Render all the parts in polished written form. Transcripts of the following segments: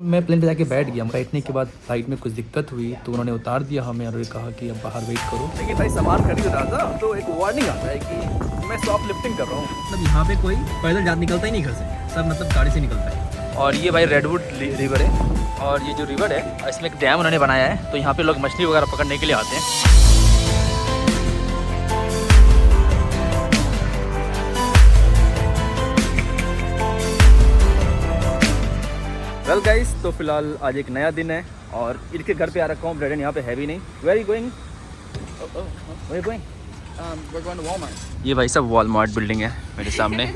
मैं प्लेन पे जाके बैठ गया। बैठने के बाद फ्लाइट में कुछ दिक्कत हुई तो उन्होंने उतार दिया हमें और कहा कि अब बाहर वेट करो। लेकिन भाई सामान खरीद रहा था तो एक वार्निंग आता है कि मैं शॉप लिफ्टिंग कर रहा हूँ। मतलब यहाँ पे कोई पैदल जात निकलता ही नहीं घर से, सब मतलब गाड़ी से निकलता है। और ये भाई रेडवुड रिवर है और ये जो रिवर है इसमें एक डैम उन्होंने बनाया है, तो यहाँ पे लोग मछली वगैरह पकड़ने के लिए आते हैं। वेल गाइस, तो फिलहाल आज एक नया दिन है और इनके घर पे आ रखा हूँ। ब्रेडन यहाँ पे है भी नहीं। Where are you going? Where going? We're going to Walmart. ये भाई सब वॉलमार्ट बिल्डिंग है मेरे सामने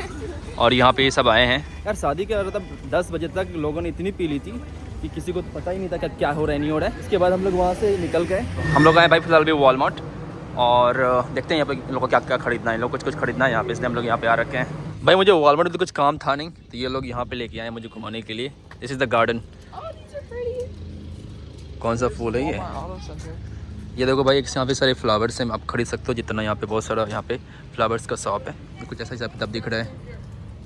और यहाँ पे ये सब आए हैं। यार शादी के मतलब 10 बजे तक लोगों ने इतनी पी ली थी कि किसी को पता ही नहीं था कि क्या हो रहा है नहीं हो रहा है। इसके बाद हम लोग वहाँ से निकल गए। हम लोग आए भाई फिलहाल भी वॉलमार्ट और देखते हैं यहाँ पे इन लोगों को क्या क्या खरीदना है। इन लोग कुछ खरीदना है यहाँ पे, इसलिए हम लोग यहाँ पे आ रखे हैं। भाई मुझे वॉलमार्ट में तो कुछ काम था नहीं, तो ये लोग यहाँ पे लेके आए मुझे घुमाने के लिए। This is the garden. कौन सा फूल है ये देखो भाई, यहाँ पे सारे फ्लावर्स हैं, आप खरीद सकते हो जितना। यहाँ पे बहुत सारा यहाँ पे फ्लावर्स का शॉप है। कुछ ऐसा हिसाब किताब दिख रहा है।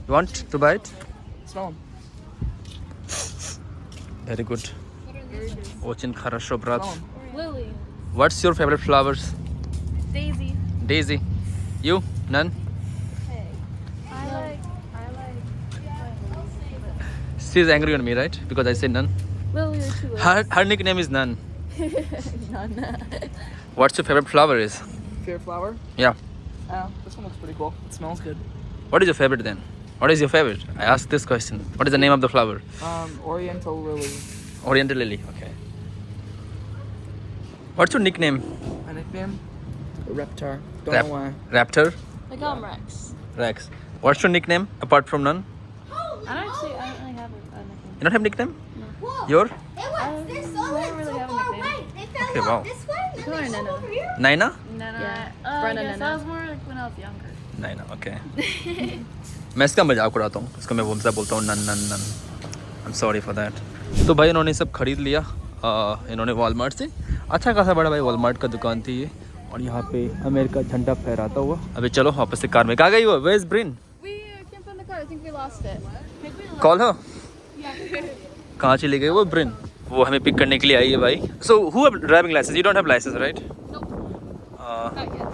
You want to buy it? Very good. Очень хорошо, брат. Lily. What's your favorite flowers? Daisy. Daisy. You? None? I like. She's angry on me, right? Because I said none. Lily or Tulip. Her nickname is None. None. What's your favorite flower is? Favorite flower? Yeah. This one looks pretty cool. It smells good. What is your favorite then? What is your favorite? I asked this question. What is the name of the flower? Oriental lily. Oriental lily. Okay. What's your nickname? My nickname? Reptar. Don't Rap- know why. Raptor? I call him Rex. Rex. What's your nickname apart from None? I don't really have a nickname. You don't have nickname? Whoa. Your? It was, they're so, I don't like, really so have a far nickname. away. They fell Okay, off wow. this way, and Come then on, they fell Nana. over here. Naina? Nana. Yeah. I Brenna guess Nana. that was more like when I was younger. Naina. Okay. मैं इसका मजाक उड़ाता हूँ, इसको मैं बोलता बोलता हूँ नन नन नन। I am sorry for that. तो भाई इन्होंने सब खरीद लिया। इन्होंने वॉलमार्ट से, अच्छा खासा बड़ा भाई वॉलमार्ट का दुकान थी ये। और यहाँ पे अमेरिका झंडा फहराता हुआ। अभी चलो वापस से कार में। कहाँ गई वो? Where is Brin? We can't find the car. I think we lost it. Call हो। कहाँ चली गई वो ब्रिन? वो हमें पिक करने के लिए आई है भाई। So who have driving licence? You don't have licence, right? Not yet.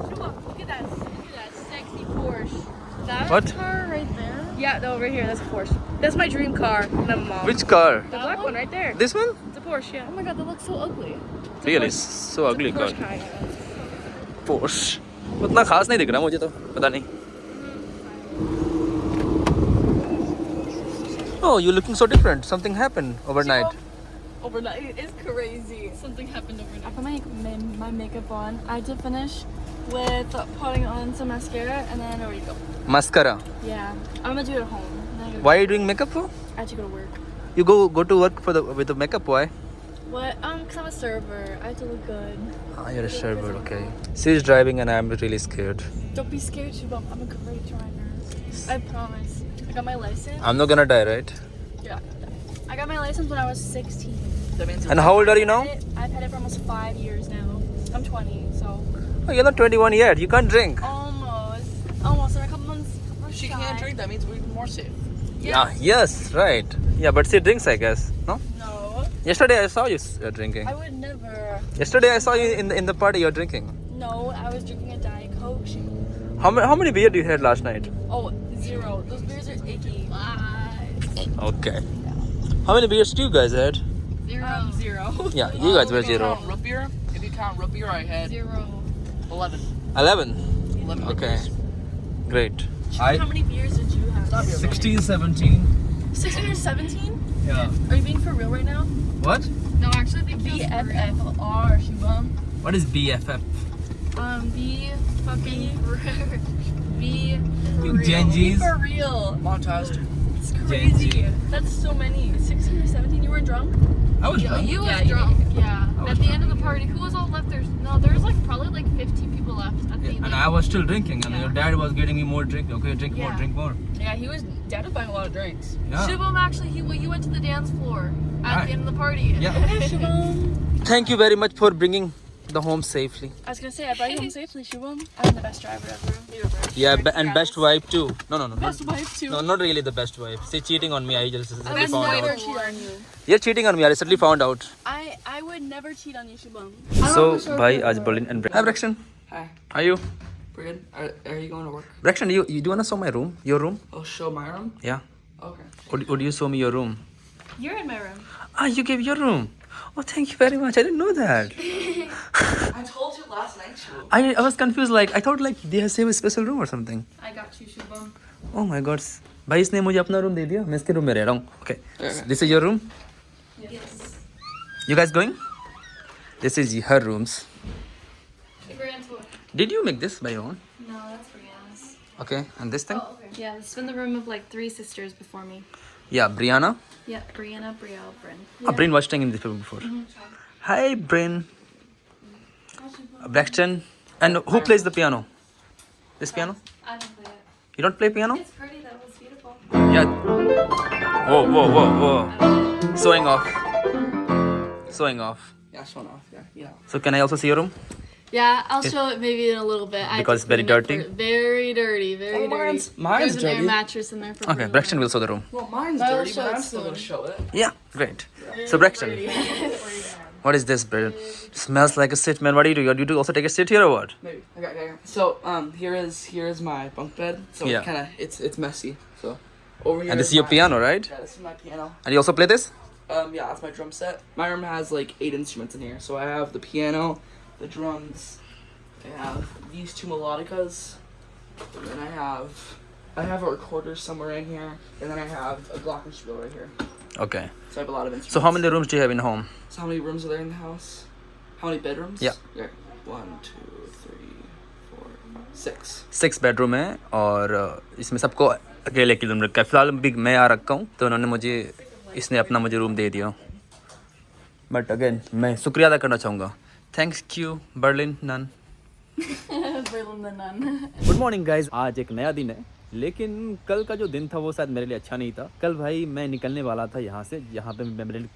Look at that. Look at that sexy Porsche. That What? car right there? Yeah, no, right here. That's a Porsche. That's my dream car. And I'm mom. Which car? The black one right there. This one? It's a Porsche, yeah. Oh my god, that looks so ugly. It's a Really? Porsche. So ugly It's a car. Porsche kind. Porsche. उतना खास नहीं दिख रहा मुझे तो, पता नहीं। Oh, you're looking so different. Something happened overnight. Overnight is crazy. Something happened overnight. I put my makeup on. I had to finish with putting on some mascara and then I'm ready to go. Mascara. Yeah, I'm gonna do it at home. Then I gotta Why are you doing makeup for? I have to go to work. You go to work for with the makeup. Why? What? Cause I'm a server. I have to look good. Ah, you're a server. Okay. She's driving and I'm really scared. Don't be scared, Shubham. I'm a great driver. I promise. I got my license. I'm not gonna die, right? Yeah. I got my license when I was 16. And how old are you now? I've had it for almost 5 years now. I'm 20, so Oh, you're not 21 yet. You can't drink. almost in a couple months. She can't drink. That means we're more safe. Yeah. Yes. Right. Yeah, but she drinks, I guess. No. No, Yesterday I saw you drinking. I would never. Yesterday I saw you in the party. You're drinking. No, I was drinking a Diet Coke. How many beer you had last night? Oh, 0. Those beers are icky. Okay. How many beers do you guys had? 0. Yeah, you guys were zero. Root beer? If you count root beer, I had 0. 11. 11. 11 Okay. beers. Great. How many beers did you have? 16, 17. 16 or 17? Yeah. Are you being for real right now? What? No, actually, the BFFR, Shubham. What is BFF? B fucking B. You Genjis. Be for real. Montazed. It's crazy. Gen That's so many. 16 or 17. You were drunk? I was drunk. You was drunk. Yeah. I was At the drunk. end of the party, who was all left? There's like probably like 15 people left at the end. And I was still drinking, and Yeah. your dad was getting me more drink. Okay, drink more, Yeah. drink more. Yeah, he was. Dad was buying a lot of drinks. Yeah. Shubham actually, you went to the dance floor at Right. the end of the party. Yeah. Shubham. Thank you very much for bringing the home safely. I was gonna say I brought you home safely, Shubham. I'm the best driver ever. Yeah, and best wife too. No, Best wife too. no, not really the best wife. She's cheating on me. I just recently I would found never out. cheat on you. You're cheating on me. I recently found out. I would never cheat on you, Shubham. So, bhai, आज Berlin and Hi, Braxton. Hi. How are you? We're good. Are you going to work? Braxton, you do wanna show my room? Your room? Oh, show my room? Yeah. Okay. Would you show me your room? You're in my room. Ah, you gave your room. Oh, thank you very much. I didn't know that. I told you last night, Shubham. I was confused. Like I thought like they have a special room or something. I got you, Shubham. Oh my God. भाई इसने मुझे अपना room दे दिया. मैं इसके room में रह रहा हूँ. Okay. This is your room? Yes. You guys going? This is her rooms. Did you make this by your own? No, that's Brianna's. Okay. And this thing? Yeah, this has been the room of like 3 sisters before me. Yeah, Brianna. Yeah, Brianna, Brielle, Bryn. Bryn was staying in this room before. Hi, Bryn. Braxton. And who plays the piano? This piano? I don't play it. You don't play piano? It's pretty though. It's beautiful. Yeah. Whoa. Showing off. Yeah, showing off. Yeah. So can I also see your room? Yeah, I'll show it maybe in a little bit. I Because have to very clean it dirty? for- Very dirty. Very dirty. mine's There's an air dirty. mattress in there for Okay, Bruno. Braxton will show the room. Well, mine's I will dirty, show but it I'm still going to soon. show it. Yeah, great. So Braxton, what is this, Bryn? Smells like a sit, man. What do you do? You do also take a sit here or what? Maybe. Okay. So, here is my bunk bed. So Yeah. it's messy. So, over here. And this is your piano, right? Yeah, this is my piano. And you also play this? Yeah, that's my drum set. My room has like 8 instruments in here. So I have the piano, the drums. I have these 2 melodicas. And then I have a recorder somewhere in here. And then I have a glockenspiel right here. Okay. So I have a lot of instruments. So how many rooms do you have in home? So how many rooms are there in the house? How many bedrooms? Yeah. 1, 2, 3, 4, 6. 6 bedroom है और इसमें सबको अकेले के room रखा है. फिलहाल big मैं आ रखा हूँ तो उन्होंने मुझे इसने अपना मुझे रूम दे दिया. बट अगेन मैं शुक्रिया अदा करना चाहूँगा. Thanks you Berlin nun. Berlin the Nun. Good morning guys. आज एक नया दिन है लेकिन कल का जो दिन था वो शायद मेरे लिए अच्छा नहीं था. कल भाई मैं निकलने वाला था यहाँ से. यहाँ पे मैं ब्रेड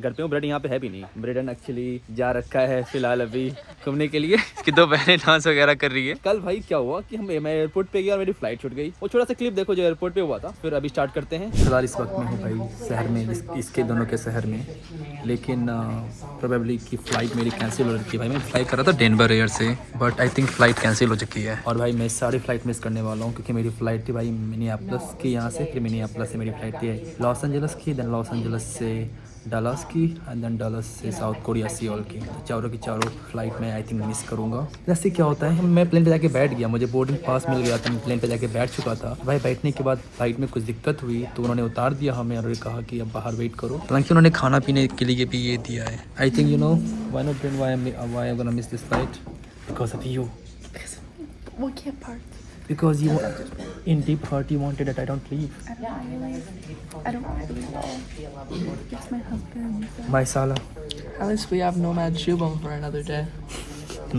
घर पे हूँ. ब्रेड यहाँ पे है भी नहीं. ब्रेडन एक्चुअली जा रखा है फिलहाल अभी घूमने के लिए. कि 2 बहनें डांस वगैरह कर रही है. कल भाई क्या हुआ कि मैं एयरपोर्ट पे गया और मेरी फ्लाइट छूट गई. वो छोटा सा क्लिप देखो जो एयरपोर्ट पे हुआ था. फिर अभी स्टार्ट करते हैं. फिलहाल इस वक्त में हूँ भाई शहर में, इसके दोनों के शहर में. लेकिन प्रोबेबली की फ़्लाइट मेरी कैंसिल हो रही है. भाई मैं फ्लाई कर रहा था डेनवर एयर से but I think flight cancel हो चुकी है. और भाई मैं सारी फ्लाइट मिस करने वाला हूँ क्योंकि मेरी फ़्लाइट थी भाई मिनियापोलिस की यहाँ से. फिर मिनियापोलिस से मेरी फ़्लाइट थी लॉस एंजल्स की. देन लॉस एंजल्स से डलास की एंड देन डलास से साउथ कोरिया सियोल की. चारों की चारों फ्लाइट में आई थिंक मिस करूँगा. जैसे क्या होता है मैं प्लेन पे जाके बैठ गया. मुझे बोर्डिंग पास मिल गया था. मैं प्लेन पे जाके बैठ चुका था. भाई बैठने के बाद फ्लाइट में कुछ दिक्कत हुई तो उन्होंने उतार दिया हमें और कहा कि अब बाहर वेट करो. हालांकि उन्होंने खाना पीने के लिए भी ये दिया है. I think you know why not why I gonna miss this flight because of you. We can't park. Because you in deep heart you wanted that I don't leave. I don't want to leave. I don't want to leave at all. It's my husband. My Sala. At least we have Nomad Shubham for another day.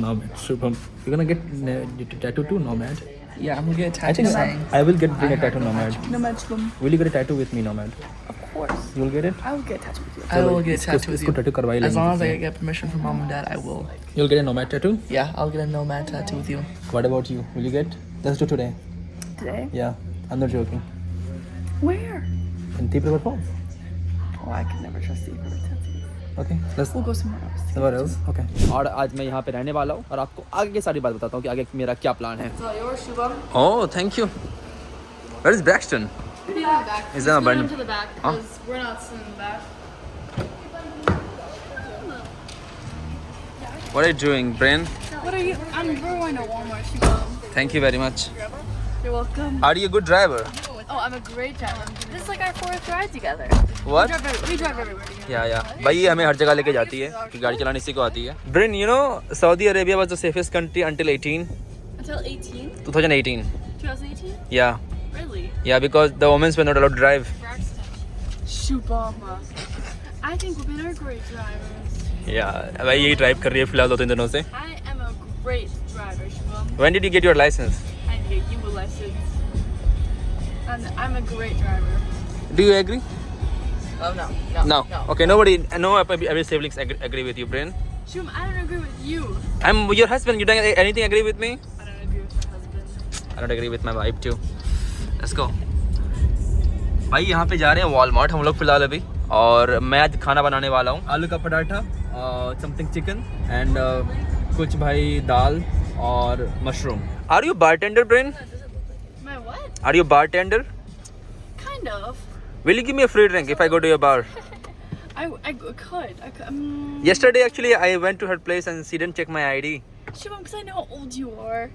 Nomad Shubham. You're gonna get tattoo too, Nomad. Yeah, I'm gonna get a I tattoo think saying. I will bring a tattoo, Nomad. Nomad Shubham. Will you get a tattoo with me, Nomad? Of course. You'll get it? I will get touch with you. I will get a tattoo with इसको you. tattoo करवा ही As लेंगे long as I किसी. get permission from mom and dad, I will. You'll get a Nomad tattoo? Yeah, I'll get a Nomad tattoo with you. What about you? Will you get? Let's do today. Today? Yeah, I'm not joking. Where? In Deep River Falls. Oh, I could never trust you for tattoos. Okay, let's We'll go somewhere else. somewhere else. Okay. और आज मैं यहाँ पे रहने वाला हूँ और आपको आगे की सारी बात बताता हूँ कि आगे मेरा क्या प्लान है. So yours, Shubham? Oh, thank you. Where is Braxton? Be in the back. Is Just that a go button? down to the back because we're not sitting in the back. What are you doing, Bryn? What are you? We're going to Walmart, Shubham. Thank you very much. You're welcome. Are you a good driver? Oh, I'm a great driver. This is like our 4th ride together. What? We drive everywhere together. Yeah. भाई ये हमें हर जगह लेके जाती है कि गाड़ी चलाने इसी को आती है. Bryn, you know Saudi Arabia was the safest country until 18. Until 18? 2018. 2018? Yeah. Really? Yeah, because the women were not allowed to drive. Shubham. I think women are great drivers. Yeah. भाई यही ड्राइव कर रही है फिलहाल 2-3 दिनों से. I am a great driver, Shubham. When did you get your license? I need to get you a license. I'm a great driver. Do you agree? Oh no. No. Okay. Nobody. No. Every siblings agree with you, Bryn. Shum, I don't agree with you. I'm your husband. You don't anything agree with me? I don't agree with my husband. I don't agree with my wife too. Let's go. भाई यहाँ पे जा रहे हैं Walmart हम लोग फिलहाल अभी, और मैं आज खाना बनाने वाला हूँ आलू का पराठा, समथिंग चिकन एंड कुछ भाई दाल और mushroom. Are you bartender Brian? My what? Are you bartender? Kind of. Will you give me a free drink if I go to your bar? I could. Yesterday actually I went to her place and she didn't check my ID. Shum, because I know how old you are.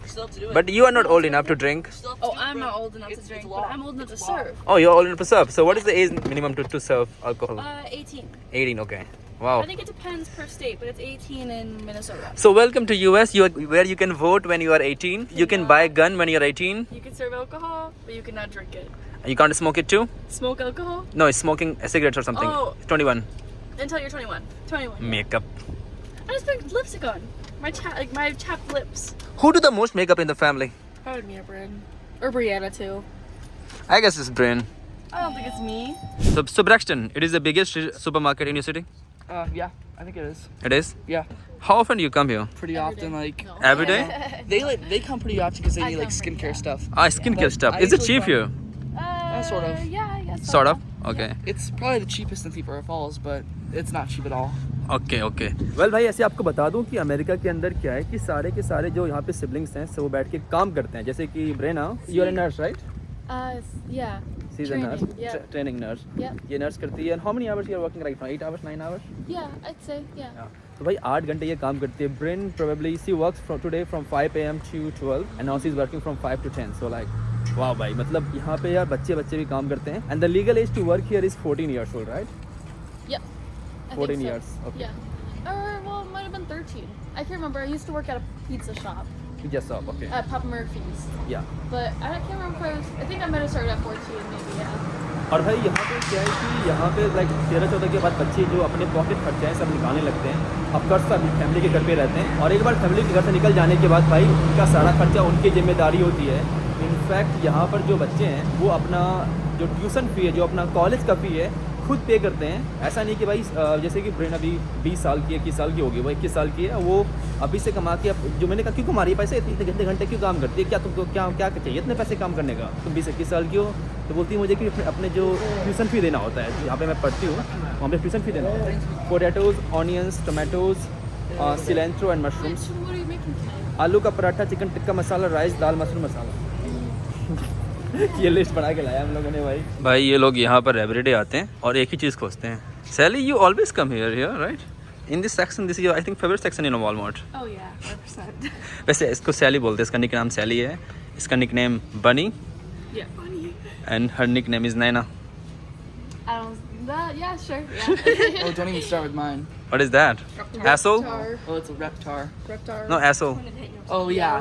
Still have to do it. But you are not old enough to drink. Still have to Oh, do it, I'm bro. not old enough to It's drink, law. but I'm old enough to It's law. serve. Oh, you're old enough to serve. So what is the age minimum to serve alcohol? 18. 18, okay. Wow. I think it depends per state, but it's 18 in Minnesota. So welcome to US, where you can vote when you are 18. You can buy a gun when you're 18. You can serve alcohol, but you cannot drink it. You can't smoke it too? Smoke alcohol No, it's smoking cigarettes or something. Oh. 21. until you're 21. 21. Makeup. I just put lipstick on. My chapped lips. Who do the most makeup in the family? Probably me or Bryn. Or Brianna too. I guess it's Brain. I don't think it's me. So Braxton, it is the biggest supermarket in your city? Yeah, I think it is. It is? Yeah, How often do you come here? pretty often. Like No. Every day? they come pretty often because they I need like come pretty skincare often. stuff. Ah, skincare But stuff. I Is it usually cheap here? Sort of. Yeah, I guess so. Sort of? Okay. It's probably the cheapest in Thief River Falls, but it's not cheap at all. Okay, okay. Well भाई ऐसे आपको बता दूं कि America के अंदर क्या है कि सारे के सारे जो यहाँ पे सिबलिंग्स हैं सब वो बैठ के काम करते हैं. जैसे कि Brenna, you are a nurse right? Yeah. She is a nurse, Yeah. Training nurse. Yeah. ये नर्स करती है. How many hours you are working right now? 8 hours, 9 hours? Yeah, I'd say, yeah. तो भाई 8 घंटे ये काम करती है. Brain probably she works from today from 5 AM to 12 and now she is working from 5 to 10. So like वाह भाई, मतलब यहाँ पे यार बच्चे भी काम करते हैं. And the legal age to work here is 14 years old, right? Yep. I 14 think so. years, okay. Yeah. Or, well, it might have been 13. I can't remember. I used to work at a pizza shop Yes, sir. Okay. at Papa Murphy's. Yeah. But I can't remember if I think I might have started at 14, maybe, yeah. और भाई यहाँ पे क्या है कि यहाँ पे like 13-14 के बाद बच्चे जो अपने पॉकेट खर्चे हैं सब निकालने लगते हैं. ऑफकोर्स सब फैमिली के घर पे रहते हैं और एक बार फैमिली के घर से निकल जाने के बाद भाई उनका सारा खर्चा उनकी जिम्मेदारी होती है. इनफैक्ट यहाँ पर जो बच्चे हैं वो अपना जो ट्यूशन फ़ी है, जो अपना कॉलेज का फ़ी है, खुद पे करते हैं. ऐसा नहीं कि भाई जैसे कि ब्रेन अभी 20 साल की है, 21 साल की होगी, वो 21 साल की है, वो अभी से कमा के, अब जो मैंने कहा क्यों कमा रही है पैसे, इतने घंटे क्यों काम करती है, क्या तुमको क्या चाहिए इतने पैसे काम करने का, तुम 20-21 साल की हो. तो बोलती है मुझे कि अपने जो ट्यूशन फ़ी देना होता है, जहाँ पे मैं पढ़ती हूँ वहाँ पे ट्यूशन फ़ी देना होता है. Potatoes, onions, tomatoes, cilantro and mushrooms. What are you making tonight? आलू का पराठा, चिकन टिक्का मसाला, राइस, दाल, मशरूम मसाला. ये लिस्ट बना के लाया हम लोगों ने भाई. भाई ये लोग यहाँ पर एवरीडे आते हैं और एक ही चीज़ खोजते हैं. Sally, you always come here right? In this section, this is I think favourite section in Walmart. Oh, yeah, 100%. वैसे इसको सैली बोलते हैं, इसका निक नाम सैली है, इसका nickname Bunny Yeah, funny. And her nickname is Naina. I don't. Yeah, sure. Yeah. Oh, don't even start with mine. What is that? Asshole? Oh, it's a reptar. Reptar. No, asshole. Oh yeah,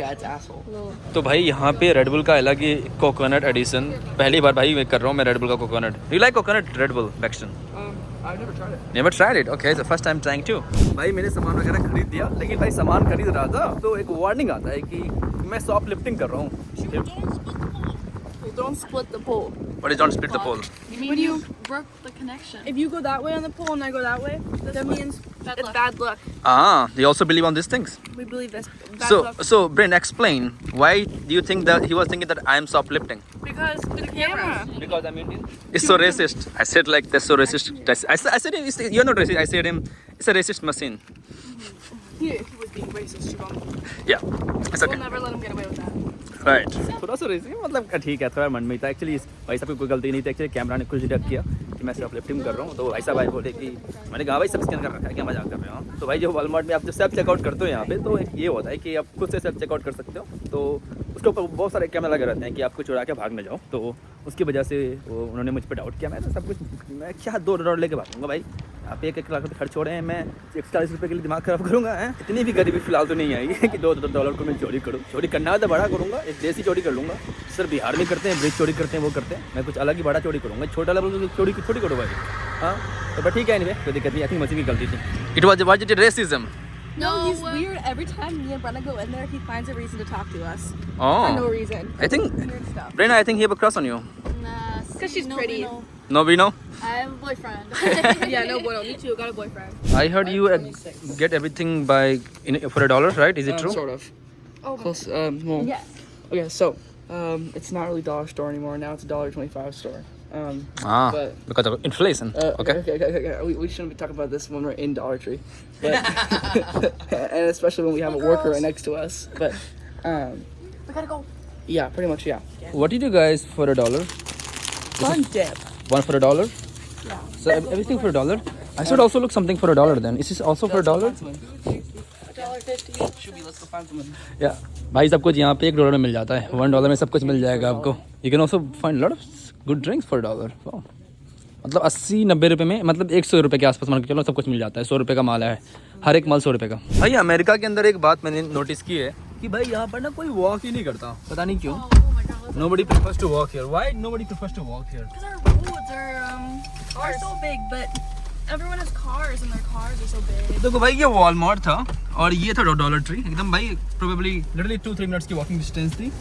it's asshole. तो भाई यहाँ पे red Bull का अलग ही coconut addition, पहली बार भाई मैं कर रहा हूँ मैं रेड बुल का coconut. You like coconut Red Bull Braxton? I've never tried it. Never tried it. Okay, it's the first time trying to. भाई मैंने सामान वगैरह खरीद दिया, लेकिन भाई सामान खरीद रहा था तो एक वार्निंग आता है कि मैं शॉप लिफ्टिंग कर रहा हूँ. Don't split the pole. What is don't split the pole? When you broke the connection. If you go that way on the pole and I go that way, that means Bad it's luck. bad luck. Ah, they also believe on these things. We believe this. Bad So, luck. so Brent, explain why do you think that he was thinking that I am shoplifting? Because the camera. Because I'm Indian. It's so racist. I said like that's so racist. I said you're not racist. I said him. It's a racist machine. He was being racist, Siobhan. Yeah, it's We'll okay. never let him get away with that. Right. थोड़ा सा रेसी मतलब ठीक है, थोड़ा मन में था. एक्चुअली भाई साहब की कोई गलती नहीं थी. एक्चुअली कैमरा ने कुछ डिटेक्ट किया कि मैं सिर्फ लिफ्टिंग कर रहा हूँ, तो भाई साहब भाई बोले कि मैंने कहा भाई सब स्कैन कर रखा है, क्या मजाक कर रहे हो. तो भाई जो वॉलमार्ट में आप जो सेल्फ चेकआउट करते हो यहाँ पे, तो एक ये होता है कि आप खुद से सेल्फ चेकआउट कर सकते हो. तो उसके ऊपर बहुत सारे कैमरा लगे रहते हैं कि आपको चुरा के भाग न जाओ. तो उसकी वजह से वो उन्होंने मुझ पर डाउट किया. मैं तो सब कुछ, मैं क्या $2 लेके भागूंगा भाई. आप 1 लाख रुपये खर्च हो रहे हैं, मैं 140 रुपये के लिए दिमाग खराब करूँगा. इतनी भी गरीबी फिलहाल तो नहीं आई है कि $2 को मैं चोरी करूँ. चोरी करना है तो बड़ा करूँगा, एक देसी चोरी कर लूँगा. सर बिहार में करते हैं, ब्रिज चोरी करते हैं, वो करते हैं. मैं कुछ अलग ही बड़ा चोरी करूँगा. छोटा लेवल चोरी की थोड़ी करो भाई. हाँ तो बट ठीक है, एनीवे कोई दिक्कत नहीं. आई थिंक मशीन की गलती थी. It was it racism? No, he's weird. Every time me and Brenna go in there, he finds a reason to talk to us. Oh. For no reason. I think Weird stuff. Brent, I think he have a crush on you. Nah. 'Cause she's pretty. No, we know. I have a boyfriend. Yeah, no bueno. Me too. Got a boyfriend. I heard you get everything for $1, right? Is it true? Sort of. Oh, Close. Well. yes. Okay, so it's not really dollar store anymore. Now it's a $1.25 store. But Because of inflation. Okay. Okay. We shouldn't be talking about this when we're in Dollar Tree, but and especially when we have a worker right next to us. But We gotta go. yeah, pretty much yeah. What did you guys for $1? Fun dip. One for $1? Yeah. So everything for $1? I should also look something for $1 then. Is this also for $1? $1.50. Should be. Let's go find someone. या भाई सब कुछ यहाँ पे $1 में मिल जाता है. $1 में सब कुछ मिल जाएगा आपको. You can also find lot of good drinks for $1. Wow. मतलब 80-90 रुपए में, मतलब 100 रुपए के आसपास मान के चलो सब कुछ मिल जाता है. 100 रुपए का माल है, हर एक माल 100 रुपए का. भाई अमेरिका के अंदर एक बात मैंने नोटिस की है कि भाई यहाँ पर ना कोई वॉक ही नहीं करता, पता नहीं क्यों. Oh my god. Nobody prefers to walk here. Why nobody prefers to walk here? Because our roads are so big, but everyone has cars and their cars are so big. देखो भाई ये Walmart था और ये था dollar tree. एकदम भाई probably literally 2-3 minutes की वॉकिंग डिस्टेंस थी.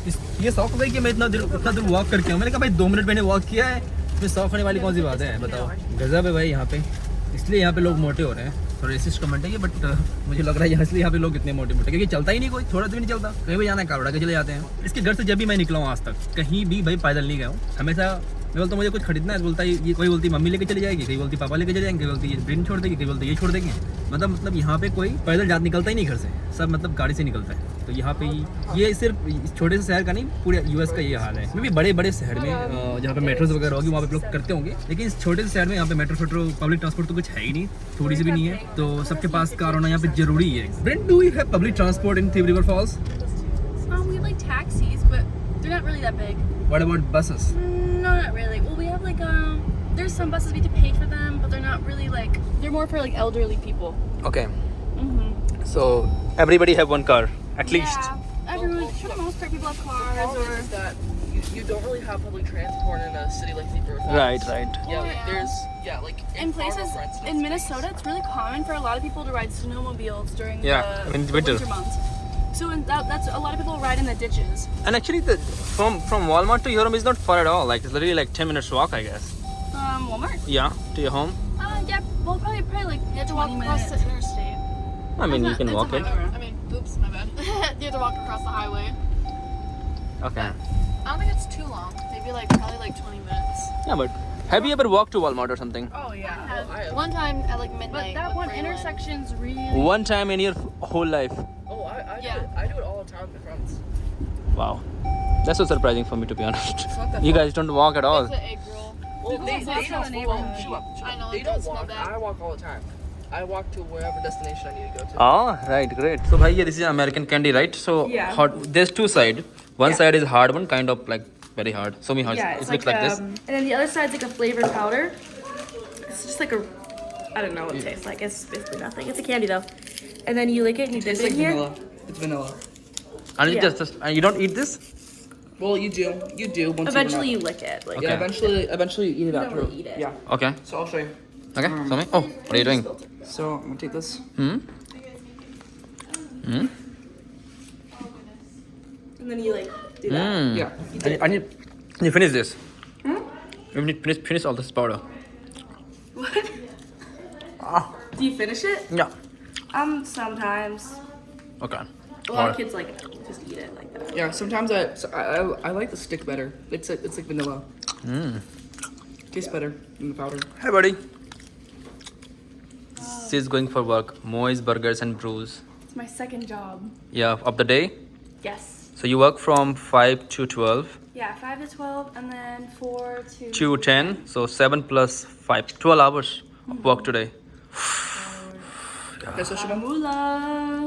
ये शौक हो गई कि मैं इतना दूर वॉक करके आऊँ. मैंने कहा भाई 2 मिनट मैंने वॉक किया है, इसमें शौक होने वाली कौन सी बात है बताओ. गजब है भाई यहाँ पे. इसलिए यहाँ पे लोग मोटे हो रहे हैं. थोड़ा रेसिस्ट कमेंट है ये, बट मुझे लग रहा है इसलिए यहाँ पे लोग इतने मोटे क्योंकि चलता ही नहीं कोई, थोड़ा सा भी नहीं चलता. कहीं भी जाना है कार उड़ा के चले जाते हैं. इसके घर से जब भी मैं निकला हूँ आज तक कहीं भी भाई पैदल नहीं गया हूँ. हमेशा मैं बोलता मुझे कुछ खरीदना है, बोलता ये कोई बोलती मम्मी लेके चली जाएगी, कहीं बोलती पापा लेके चले जाएंगे, कहीं बोलती ये ब्रेन छोड़ देगी, कहीं बोलती ये छोड़ देंगे. मतलब यहाँ पे कोई पैदल जात निकलता ही नहीं घर से, सब मतलब गाड़ी से निकलता है. तो यहाँ पे ये सिर्फ छोटे से शहर का नहीं, पूरे यूएस का ये हाल है. मे भी बड़े बड़े शहर में जहाँ पे मेट्रोज वगैरह होगी वहाँ पे लोग करते होंगे, लेकिन इस छोटे से शहर में यहाँ पे मेट्रो पब्लिक ट्रांसपोर्ट तो कुछ है ही नहीं, थोड़ी सी भी नहीं है. तो सबके पास कार होना यहाँ पे जरूरी है. Brenna, do you have public transport in Thief River Falls? We have like taxis, but they're not really that big. What about buses? No, not really. Well, we have like there's some buses we have to pay for them, but they're not really like, they're more for like elderly people. Okay. Mm-hmm. So everybody have one car at least. Yeah, everyone, for the most part, people have cars Problem or. is that you don't really have public transport in a city like Thief River Falls. Right. Yeah, Yeah. there's like In Fargo, places for instance, in Minnesota, it's really common for a lot of people to ride snowmobiles during Yeah, the in winter. months. So that's a lot of people ride in the ditches. And actually, from Walmart to your home is not far at all. Like it's literally like 10 minutes walk, I guess. Walmart? Yeah, to your home. Yeah, well, probably like you have to walk across the interstate. I mean, you can walk it. I mean, oops, my bad. You have to walk across the highway. Okay. I don't think it's too long. Maybe like probably like 20 minutes. Yeah, but have you ever walked to Walmart or something? Oh yeah. One time at like midnight. But that with one Braylon. intersection's really. One time in your whole life. Oh, I Yeah. do it all the time with my friends. Wow. That's so surprising for me, to be honest. It's not that You far. guys don't walk at all. It's an egg roll. Well, they It's don't also in the neighborhood. Shut up. I know, They it don't does smell walk. bad. I walk all the time. I walk to wherever destination I need to go to. Oh, right, great. So, bhai, this is American candy, right? So, Yeah. hot. There's two sides. One side is hard one, kind of like very hard. Show me how Yeah, it it's looks like this. And then the other side's like a flavored powder. It's just like a, I don't know what it tastes like. It's basically nothing. It's a candy though. And then you lick it and you dip It's it like in here. vanilla. It's vanilla. And you Yeah. just and you don't eat this? Well, you do. You do. Once Eventually you you lick it. Like, Okay. Yeah, eventually you eat it don't after. really eat it. Yeah. Okay. So I'll show you. Okay. Show me. Oh, what are you doing? So I'm gonna take this. Hmm. Hmm. And then you like do that. Mm. Yeah. I need you finish this. You need finish all this powder. Do you finish it? Yeah. Sometimes. Okay. A lot Alright. of kids like just eat it like that. Yeah. Sometimes I like the stick better. It's like vanilla. Mm. Tastes better than the powder. Hey, buddy. She's going for work. Moe's Burgers and Brews. It's my second job. Yeah, of the day. Yes. So you work from 5 to 12 Yeah, 5 to 12 and then 4 to... to 10. So 7 plus 5, 12 hours of work today. Okay, so Shubham,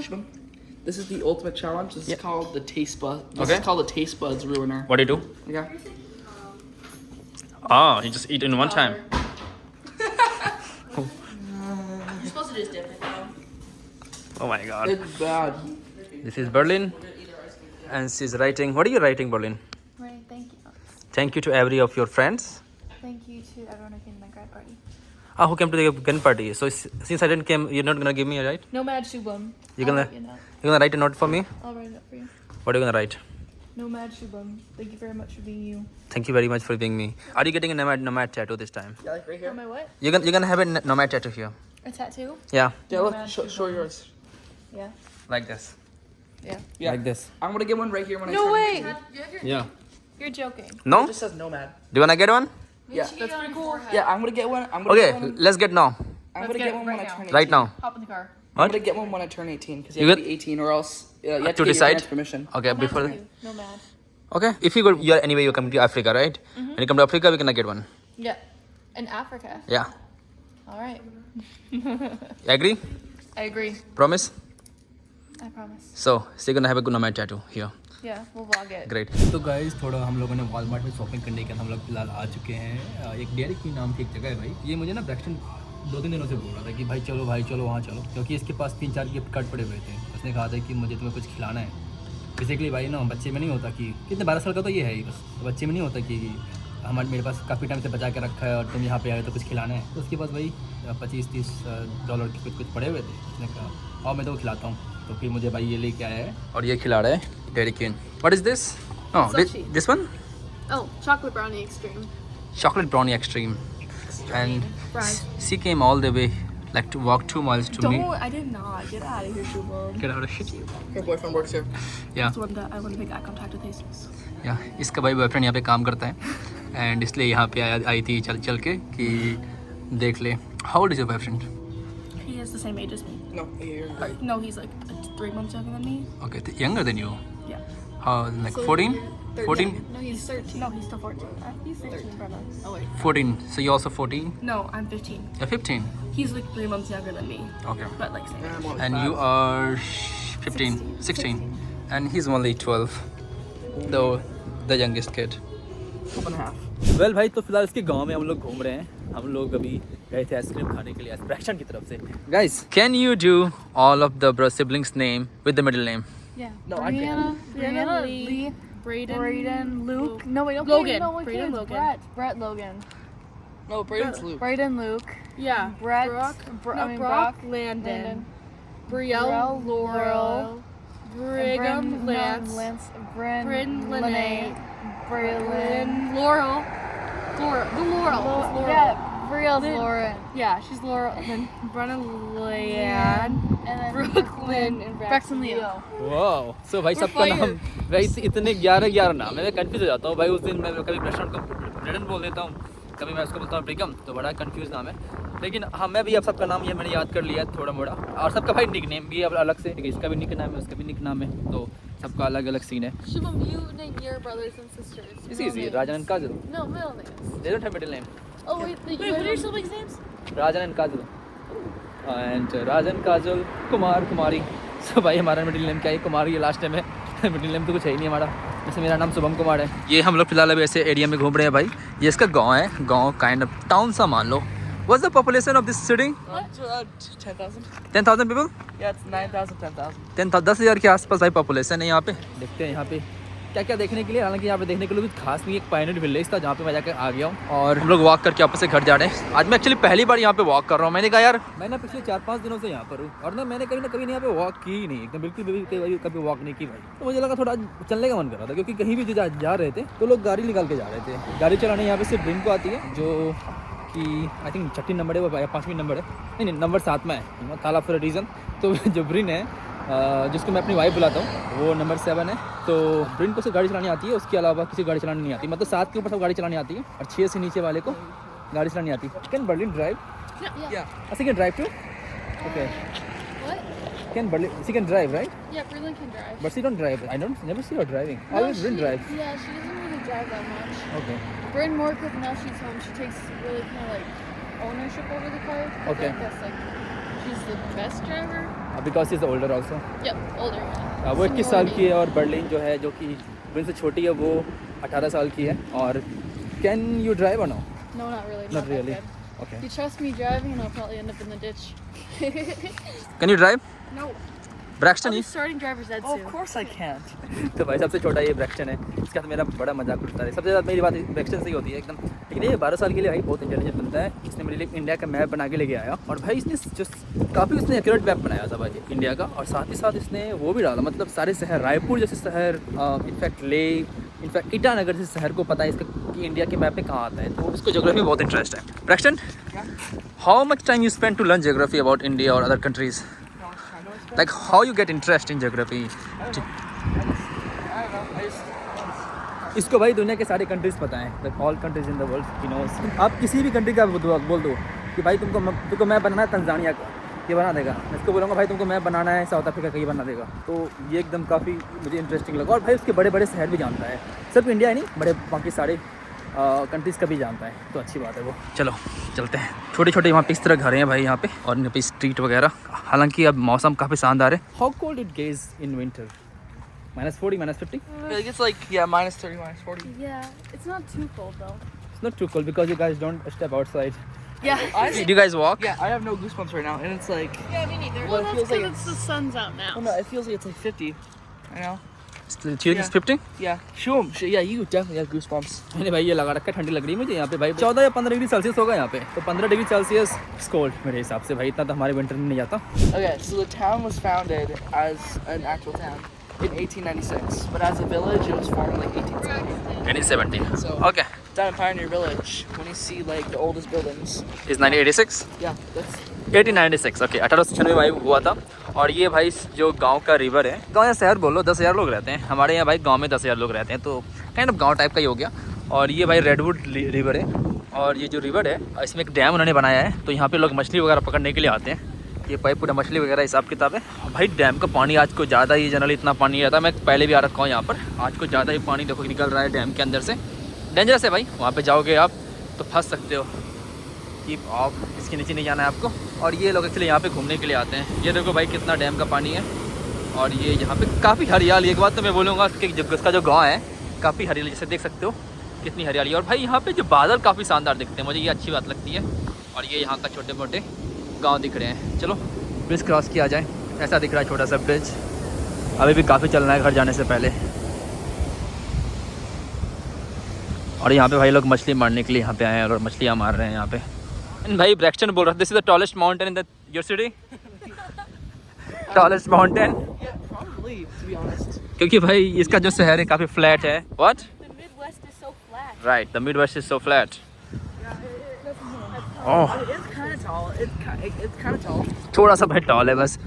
Shubham, this is the ultimate challenge. This is called the taste bud. This Okay. is called the taste buds ruiner. What do you do? Okay. Ah, you just eat in one time. You're supposed to just dip it though. Oh my god. It's bad. This is Berlin. And she's writing. What are you writing, Berlin? Right, thank you. Thank you to every of your friends. Thank you to everyone who came to my grad party. Ah, who came to the gun party. So since I didn't come, you're not gonna give me a right? No mad Shubham. You're gonna You know, you're gonna write a note for me? I'll write it up for you. What are you gonna write? Nomad Shubham. Thank you very much for being you. Thank you very much for being me. Are you getting a nomad tattoo this time? Yeah, like right here. My what? You're gonna have a nomad tattoo here. A tattoo? Yeah, Yeah, look, Nomad show Shubham. yours. Yeah. like this. Yeah. Yeah. Like this. I'm gonna get one right here when No I turn way. 18. Yeah. You're joking. No? It just says Nomad. Do you wanna get one? Yeah. That's pretty cool. Yeah, I'm gonna get one. I'm gonna Okay, get one. let's get now. I'm let's gonna get get it one when right I now. turn 18. Right now. Hop in the car. I'm What? gonna get one when I turn 18 because you You have to be 18 or else you have to To get decide? your parents' permission. Okay, before. Nomad. Okay, if you go, you're anyway, you're coming to Africa, right? When you come to Africa, we're gonna get one. Yeah. In Africa. Yeah. All right. You agree? I agree. Promise? I promise. So you're gonna have a good nomad tattoo here. Yeah, we'll vlog it. Great. तो guys थोड़ा हम लोगों ने Walmart में shopping करने के हम लोग फिलहाल आ चुके हैं। एक डेयरी क्वीन नाम की एक जगह है भाई। ये मुझे ना ब्रैक्सटन 2-3 दिनों से बोल रहा था कि भाई चलो वहाँ चलो, क्योंकि इसके पास 3-4 गिफ्ट कार्ड पड़े हुए थे। उसने कहा था कि मुझे तुम्हें कुछ खिलाना है। बेसिकली भाई ना बच्चे में नहीं होता कि कितने 12 साल का तो ये है ही बस, तो बच्चे में नहीं होता कि मेरे पास काफ़ी टाइम से बचा के रखा है और तुम यहाँ पे आए तो कुछ खिलाना है। तो उसके पास भाई $25-30 के कुछ पड़े हुए थे। उसने कहा और मैं तो खिलाता हूँ, तो फिर मुझे भाई ये लेके आया है और ये खिला रहा है Dairy Queen. What is this? No, this one? Oh, chocolate brownie extreme. Chocolate brownie extreme. And Fries. she came all the way, like to walk 2 miles to me. Don't. I did not. Get out of here, Shubham. Get out of shit. Her boyfriend works here. Yeah, That's one that I want to make eye contact with Jesus. yeah. इसका भाई boyfriend यहाँ पे काम करता है and इसलिए यहाँ पे आई थी चल के कि देख ले। How old is your boyfriend? He is the same age as me. No, here. No, he's like 3 months younger than me. Okay, younger than you. Yeah. How, like 14? 14? No, he's 13. No, he's still 14. He's 13, brother. Oh, wait. 14. So you're also 14? No, I'm 15. You're 15. He's like 3 months younger than me. Okay. But like same age. I'm only And 5. you are 15, 16. And he's only 12. Though the youngest kid. 12.5. Well भाई तो फिलहाल इसके गांव में हम लोग घूम रहे हैं। हम लोग अभी गए थे आइसक्रीम खाने के लिए ब्रैक्सटन की तरफ से। Guys, can you do all of the siblings' name with the middle name? Yeah. No, I can't. Brianna, Lee, Braden, Luke. No, wait, okay. Logan. No, Braden, Logan. Brett Logan. No, Braden's Luke. Braden, Luke. Yeah. Brett. Brock, Brock. Landon. Brielle, Laurel. Brigham, Lance. Bryn, Lene. Brylin. Laurel. Laurel. Yeah, Brielle's Lauren. Yeah, she's Laurel. And then Brenna, Leanne. And then Brooklyn and Braxton Leo. Wow. So भाई सबका नाम भाई इतने 11 नाम है, मैं confuse हो जाता हूँ भाई। उस दिन मैं कभी ब्रैक्सटन को ब्रेडन बोल देता हूँ, कभी मैं उसको बोलता हूँ ब्रिगम, तो बड़ा कंफ्यूज नाम है। लेकिन हाँ मैं भी अब सबका नाम ये मैंने याद कर लिया थोड़ा मोड़ा, और सबका भाई निक नेम भी अब अलग से, इसका भी निक नाम है, उसका भी निक नाम है, तो सबका अलग अलग सीन है। Shubham, you name your brothers and sisters. It's easy, Rajan and Kajal. No, middle names. They don't have middle name. Oh, wait, what are your siblings' names? Rajan and Kajal. And Rajan, Kajal, Kumar, Kumari. So भाई हमारा middle name क्या है? कुमारी है last time है। Middle name तो कुछ है ही नहीं हमारा। जैसे मेरा नाम शुभम कुमार है। ये हम लोग फिलहाल अभी ऐसे एरिया में घूम रहे हैं भाई। ये इसका गांव है, गांव काइंड ऑफ टाउन सा मान लो। What's the population of this city? 10,000. 10,000 people? Yeah, it's 9,000, 10,000. 10,000 के आसपास भाई पॉपुलेशन है यहाँ पे। देखते हैं यहाँ पे क्या क्या देखने के लिए। हालांकि यहाँ पे देखने के लिए कुछ खास नहीं, एक पायनियर विलेज था जहाँ पे मैं जाकर आ गया हूँ। और हम लोग वॉक करके वापस से घर जा रहे हैं। आज मैं एक्चुअली पहली बार यहाँ पे वॉक कर रहा हूँ। मैंने कहा यार मैं ना पिछले 4-5 दिनों से यहाँ पर हूँ, और ना मैंने कभी यहाँ पे वॉक की ही नहीं, एकदम बिल्कुल भी कभी वॉक नहीं की भाई। तो मुझे लगा थोड़ा चलने का मन कर रहा था, क्योंकि कहीं भी जो जा रहे थे तो लोग गाड़ी निकाल के जा रहे थे। गाड़ी चलाने यहाँ पे सिर्फ ब्रिन को आती है, जो कि आई थिंक 6 नंबर है, वो 5वीं नंबर है, नहीं नंबर 7 में है, ताला फॉर रीज़न। तो जो ब्रिन है जिसको मैं अपनी वाइफ बुलाता हूँ, वो नंबर 7 है। तो ब्रिन को सिर्फ गाड़ी चलानी आती है, उसके अलावा किसी गाड़ी चलानी नहीं आती। मतलब 7 के ऊपर सब गाड़ी चलानी आती है, और 6 से नीचे वाले को गाड़ी चलानी आती है। Can Berlin drive? Yeah. She can drive too? Okay. What? She can drive, right? Yeah, Brylin can drive. But she don't drive. I never see her driving. Always Bryn drives. Yeah, she doesn't really drive that much. Okay. Bryn more because now she's home. She takes really kind of like ownership over the car. Okay. I guess like she's the best driver. Because she's older also. Yep, older. Yeah. वो 21 साल की है, और Berlin जो है जो कि Brin से छोटी है, वो 18 साल की है। और can you drive or no? No, not really. Not really. That good. Okay. If you trust me driving, and I'll probably end up in the ditch. can you drive? No. Braxton I'll he be starting driver's ed Oh, soon. of course I can't. तो भाई सबसे छोटा ये Braxton है, इसका तो मेरा बड़ा मजाक उड़ता है। सबसे ज़्यादा मेरी बात ब्रैक्सटन से ही होती है एकदम। लेकिन ये 12 साल के लिए भाई बहुत इंटेलिजेंट बनता है। इसने मेरे लिए इंडिया का मैप बना के लेके आया और भाई इसने जो काफ़ी उसने एक्यूरेट मैप बनाया था भाई इंडिया का, और साथ ही साथ इसने वो भी डाला, मतलब सारे शहर, रायपुर जैसे शहर, इनफैक्ट इनफैक्ट ईटानगर जैसे शहर को पता है इसका कि इंडिया के मैप में कहाँ आता है, तो इसको ज्योग्राफी में बहुत इंटरेस्ट है। Braxton, how much time you spend to learn geography about India और other countries? Like how you get interest in geography? इसको भाई दुनिया के सारे कंट्रीज पता है, like all countries in the world he knows। आप किसी भी कंट्री का बोल दो कि भाई तुमको मैप बनाना है तंजानिया का, ये बना देगा। मैं इसको बोलूँगा भाई तुमको मैप बनाना है साउथ अफ्रीका का, ये बना देगा। तो ये एकदम काफ़ी मुझे इंटरेस्टिंग लगा। और भाई उसके बड़े बड़े शहर भी जानता है, सिर्फ इंडिया ही नहीं, बड़े बाकी सारे कंट्रीज़ का भी जानता है, तो अच्छी बात है वो। चलो चलते हैं। छोटे छोटे यहाँ पे इस तरह घर हैं भाई यहाँ पे, और यहाँ पे स्ट्रीट वगैरह। हालांकि अब मौसम काफ़ी शानदार है। How cold it gets in winter? -40, -50? Like it's like -30, -40. Yeah, it's not too cold though. It's not too cold because you guys don't step outside. Yeah. I Do you guys walk? Yeah, I have no goosebumps right now, and it's like, Yeah, me neither. Well, Well, it that's feels like because the sun's out now. oh no, it feels like it's like 50. You know? Still, it's 50? Yeah. Show 'em. Yeah, you definitely have goosebumps. मैंने भाई ये लगा रखा है, ठंडी लग रही है मुझे यहाँ पे भाई। 14 या 15 डिग्री सेल्सियस होगा यहाँ पे, तो 15 डिग्री सेल्सियस कोल्ड मेरे हिसाब से भाई। इतना तो हमारे विंटर में नहीं आता। Okay, so the town was founded as an actual town in 1896, but as a village, it was formed like 1870. 1870. So Okay. down in Pioneer Village, when you see like the oldest buildings, Is 1986? yeah, that's 1896, okay 1896 भाई हुआ था। और ये भाई जो गांव का river है, गांव या शहर बोलो, 10,000 लोग रहते हैं हमारे यहाँ भाई। गांव में 10,000 लोग रहते हैं, तो काइंड ऑफ गांव टाइप का ही हो गया। और ये भाई रेडवुड रिवर है, और ये जो रिवर है इसमें एक डैम उन्होंने बनाया है, तो यहाँ पे लोग मछली वगैरह पकड़ने के लिए आते हैं। ये भाई पूरा मछली वगैरह हिसाब किताब है भाई। डैम का पानी आज को ज़्यादा ही, जनरली इतना पानी नहीं रहता। मैं पहले भी आ रखा हूँ यहाँ पर, आज को ज़्यादा ही पानी देखो निकल रहा है डैम के अंदर से। डेंजरस है भाई, वहाँ पे जाओगे आप तो फंस सकते हो। कीप ऑफ, इसके नीचे नहीं जाना है आपको। और ये लोग एक्चुअली यहाँ पे घूमने के लिए आते हैं। ये देखो भाई कितना डैम का पानी है, और ये यहाँ पे काफ़ी हरियाली। एक बात तो मैं बोलूँगा कि इसका जो गाँव है काफ़ी हरियाली, जैसे देख सकते हो कितनी हरियाली। और भाई यहाँ पे जो बादल काफ़ी शानदार दिखते हैं, मुझे ये अच्छी बात लगती है। और ये यहाँ का छोटे मोटे गाँव दिख रहे हैं। चलो ब्रिज क्रॉस किया जाए। ऐसा दिख रहा है छोटा सा ब्रिज, अभी भी काफ़ी चलना है घर जाने से पहले। और यहाँ पे भाई लोग मछली मारने के लिए यहाँ पे आए हैं और मछलियाँ मार रहे हैं यहाँ पे। भाई ब्रैक्सटन बोल रहा था, this is the tallest mountain in the your city? Tallest mountain? yeah, probably to be honest. क्योंकि भाई इसका जो शहर है काफ़ी फ्लैट है। What? The Midwest is so flat. Right, the Midwest is so flat. Oh, It's kind of tall. It's kind of tall. थोड़ा सा भाई टॉल है बस,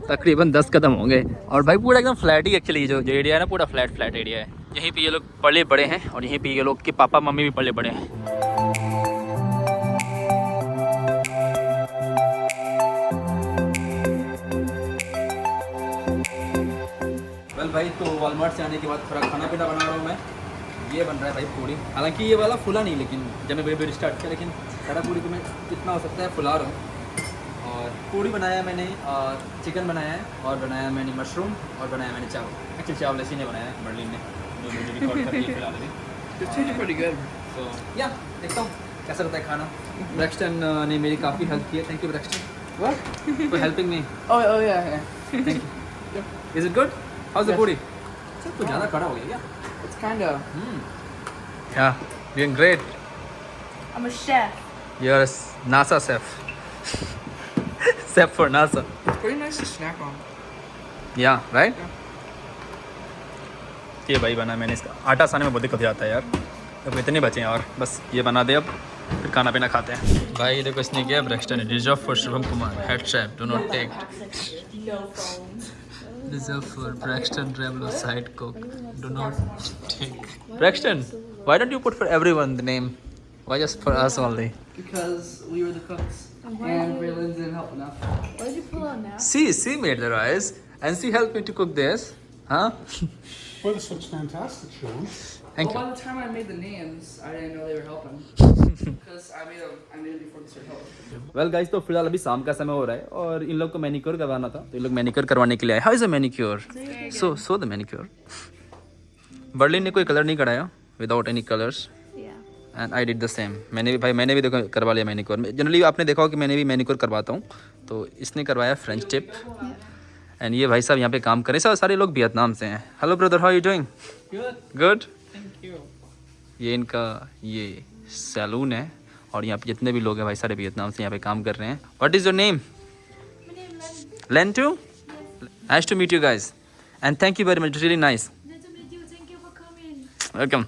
तकरीबन 10 कदम होंगे। और भाई पूरा एकदम फ्लैट ही एक्चुअली जो एरिया है ना, पूरा फ्लैट एरिया है। यहीं पे ये लोग पले बड़े हैं, और यहीं पे ये लोग के पापा मम्मी भी पले बड़े हैं। वेल भाई, तो वॉलमार्ट से आने के बाद थोड़ा खाना पीना बना रहा हूँ मैं। ये बन रहा है भाई पूड़ी, हालांकि ये वाला फुला नहीं, लेकिन जब मैं बेबी स्टार्ट किया, लेकिन सारा पूड़ी को मैं जितना हो सकता है फुला रहा हूँ। और पूड़ी बनाया मैंने, और चिकन बनाया है, और बनाया मैंने मशरूम, और बनाया मैंने चावल। एक्चुअली चावल ऐसी ने बनाया है मर्लिन ने, जो मुझे रिकॉर्ड करके खिला रही। It's tasting pretty good. तो या देखता हूँ कैसा रहता है खाना। ब्रैक्सटन ने मेरी काफ़ी हेल्प की है, thank you Braxton What? For helping me. Oh yeah, yeah. Thank you. Is it good? How's the Yes. Puri? सब कुछ ज़्यादा खड़ा हो गया क्या? It's kind of. Yeah, doing great. I'm a chef. You're a NASA chef. Chef for NASA. It's pretty nice to snack on. Yeah, right? ये भाई बना मैंने, इसका आटा साने में बहुत दिक्कत आता है यार। अब इतने बचे हैं, और बस ये बना दे, अब फिर खाना पीना खाते हैं। भाई देखो इसने किया Braxton, reserve for Shubham Kumar, head chef, do not take. No phones. Reserve for Braxton Rebelo side cook. Do not take. Braxton, why don't you put for everyone the name? Why just for us only? Because we were the cooks, and Braylon didn't help enough. Why did you pull out now? She made the rice, and she helped me to cook this. Huh? Well, this looks fantastic, Sean. Thank Well, you. by the time I made the names, I didn't know they were helping. Because I made them before they started helping. Well guys, तो फिलहाल अभी शाम का समय हो रहा है, और इन लोग को मैनिक्योर करवाना था, तो ये लोग मैनिक्योर करवाने के लिए आए। How is a manicure? So the manicure. Berlin ने कोई कलर नहीं कराया, without any colours, Yeah. And I did the same. मैंने भी देखो करवा लिया मैनिक्योर। जनरली आपने देखा हो कि मैंने भी मैनिक्योर करवाता हूँ, तो इसने करवाया फ्रेंच टिप, एंड ये भाई साहब यहाँ पे काम कर रहे हैं, सारे लोग वियतनाम से हैं. Hello brother, how are you doing? Good. ये इनका ये सैलून है और यहाँ पे जितने भी लोग हैं भाई सारे वियतनाम से यहाँ पे काम कर रहे हैं. What is your name? Lentu? Nice to meet you guys. And thank you very much. It's really nice. Nice to meet you. Thank you for coming. Welcome.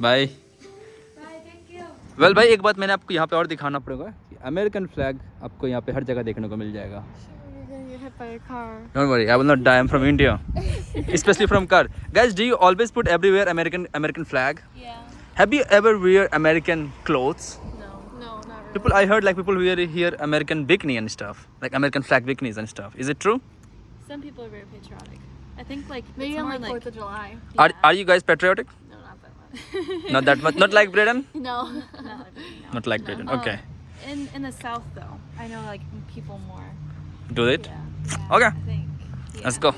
Bye. Bye. Thank you. Well भाई, एक बात मैंने आपको यहाँ पे और दिखाना पड़ेगा कि अमेरिकन फ्लैग आपको यहाँ पे हर जगह देखने को मिल जाएगा. You're gonna get hit by a car. Don't worry, I will not die. I'm from India. Especially from car. Guys, do you always put everywhere American flag? Yeah. Have you ever wear American clothes? No, not really. People, I heard like people wear here American bikini and stuff, like American flag bikinis and stuff. Is it true? Some people are very patriotic. I think like Maybe it's on more like like 4th of July. Are you guys patriotic? No, not that much. Not that much. Not like Britain. No. Not like Britain. Okay. in the south though. I know like people more. Do it. Yeah. Okay. I think. Let's go.